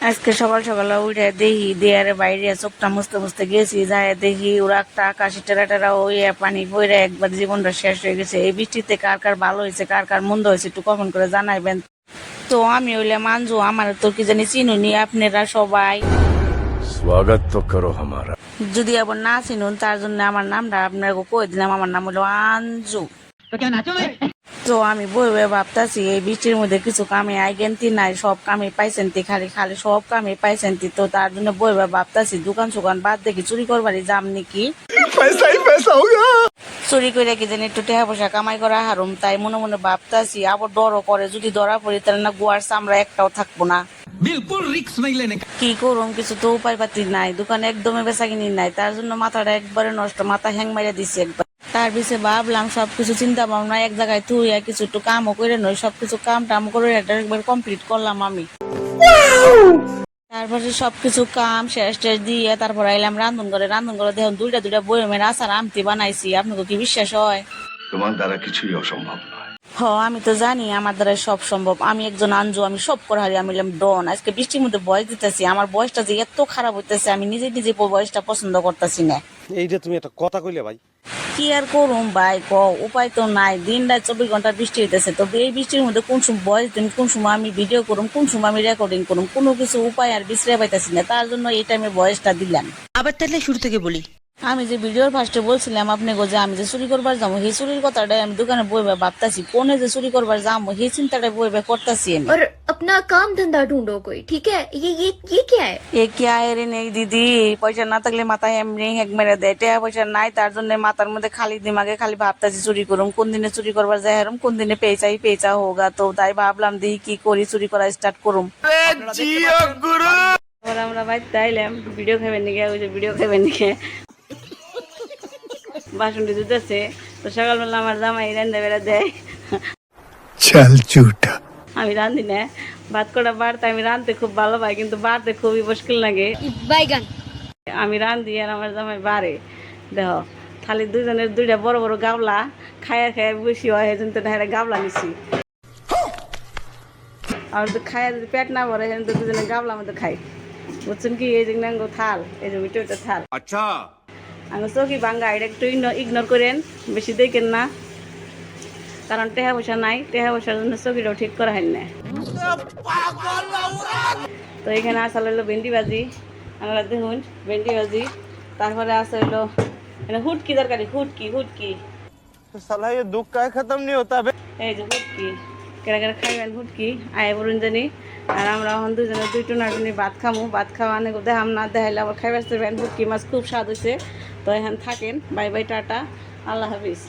আজকে সকাল সকাল উঠে দেখি দেয়ারে বাইরে চোখটা মুছতে মুছতে গেছি, যায় দেখি ওরা একটা আকাশে টেরা টেরা ওই পানি বইরে একবার জীবনটা শেষ হয়ে গেছে। এই বৃষ্টিতে কার কার ভালো হয়েছে কার কার মন্দ হয়েছে একটু কমেন্ট করে জানাইবেন। তো আমি হইলে মানজু, আমার তো কি জানি চিনুনি আপনারা সবাই। स्वागत तो करो हमारा। যদি আবার না চিনুন তার জন্য আমার নামটা আপনাকে কই দিলাম, আমার নাম হলো আঞ্জু। তো আমি বই বই ভাবতাছি এই বৃষ্টির মধ্যে কিছু কামে আইগেন্তি নাই, সব কামে পাইছেন্তি, খালি খালি সব কামে পাইছেন্তি। তো তার জন্য বই বই ভাবতাছি দোকান সোকান বাদ দেখি চুরি করবারই যাম নাকি। চুরি করে কি জানি একটু টাকা পয়সা কামাই করা হারুম, তাই মনে মনে ভাবতাছি। আবার ডরও করে যদি ধরা পড়ি তাহলে না গোয়ার চামড়া একটাও থাকবো না। बिल्कुल रिक्स नहीं लेने का। কি করুম, কিছু তো উপায় পাতি নাই, দোকানে একদমই বেচা কিনি নাই। তার জন্য মাথাটা একবারে নষ্ট, মাথা হ্যাং মাইরা দিচ্ছে একবার। তার পিছিয়ে ভাবলাম সবকিছু চিন্তা ভাবনা এক জায়গায় থুইয়া কিছু একটু কামও করে নই, সবকিছু কাম টাম করে একবার কমপ্লিট করলাম আমি। তারপরে সবকিছু কাম শেষ টেস দিয়ে তারপর আইলাম রান্ধন করে দেখুন দুইটা বয়মের আচার আমতি বানাইছি। আপনাকে কি বিশ্বাস হয়? তোমার দ্বারা কিছুই অসম্ভব নয়। আমি তো জানি আমার দ্বারা সব সম্ভব। আমি একজন আঞ্জু, আমি সব করে হারি। আমি হলাম ডন। আজকে বৃষ্টির মধ্যে বয়স দিতেছি, আমার বয়সটা যে এত খারাপ হইতেছে আমি নিজে বয়সটা পছন্দ করতেছি না। এইটা তুমি একটা কথা কইলে ভাই। কি আর করুম ভাই, উপায় তো নাই। দিন রাত 24 ঘন্টা বৃষ্টি হইতেছে। তো এই বৃষ্টির মধ্যে কোন সময় বয়স দিন, কোন সময় আমি ভিডিও করুম, কোন সময় আমি রেকর্ডিং করুম, কোনো কিছু উপায় আর বিশ্রে পাইতেছি না। তার জন্য এই টাইমে বয়সটা দিলাম। আবার তাহলে শুরু থেকে বলি। আমি যে ভিডিওর ফার্স্টে বলছিলাম আপনি গো যে আমি যে চুরি করবার যাবো, সেই চুরির কথাটাই আমি দোকানে বইবে ভাবতাছি। কোনে যে চুরি করবার যাবো সেই চিন্তাটাই বইবে করতেছি আমি। और अपना काम धंधा ढूंढो कोई, ठीक है? ये क्या है? এ কি আয়ের নেই দিদি, পয়সা না থাকলে মাথায় এমনি হেক মেরে দেয়। টাকা পয়সা নাই তার জন্য মাথার মধ্যে খালি দিমাগে খালি ভাবতাছি চুরি করুম, কোন দিনে চুরি করবার যাই হারুম, কোন দিনে পেঁচা হোগা। তো তাই ভাবলাম দিই কি করি, চুরি করা স্টার্ট করুম। আমরা বাইতে আইলাম ভিডিও খাবেন নিকে, ওই যে ভিডিও খাবেন নিকে বাসনটি ধুতেছে। তো সকালবেলা আমার জামাই রান্না বেড়া দেয়, चल झूठा। আমি রান্ধি না। ভাত কটা বাড়তে আমি রাঁধতে খুব ভালো পাই, কিন্তু বাড়তে খুবই মুশকিল লাগে। बैगन। আমি রান্ধি আর আমার জামাই বাড়ে। দেখো খালি দুজনের দুইটা বড় বড় গাবলা খায়া খায়া বেশি হয়, এই জন্য তো গাবলা নিছি। আর তো খায়া যদি পেট না ভরে তো দুজনে গাবলা মতো খাই, বুঝছেন কি? এই যে থাল, এই যে ওইটা থাল। अच्छा আমি চৌকি ভাঙ্গা, এটা একটু ইগনোর করেন, বেশি দেখেন না, কারণ টেহা পয়সা নাই। টেহা পয়সার জন্য চৌকিটাও ঠিক করা হয় না। তো এখানে আসা হইলো ভেন্ডি ভাজি, আমরা দেখুন ভেন্ডি ভাজি। তারপরে আসা হইলো হুটকি তরকারি, হুটকি। साला ये दुख का खत्म नहीं होता बे। এই যে হুটকি, কেরা কেরা খাইবেন হুটকি আয় বলুন জানি। আর আমরা এখন দুজনে দুই টুনাটুনি ভাত খামু। ভাত খাওয়া দেখাম না, দেখাইলে আবার খাইবার হুটকি মাছ খুব স্বাদ হয়েছে। তো এখানে থাকেন, বাই বাই, টাটা, আল্লাহ হাফিজ।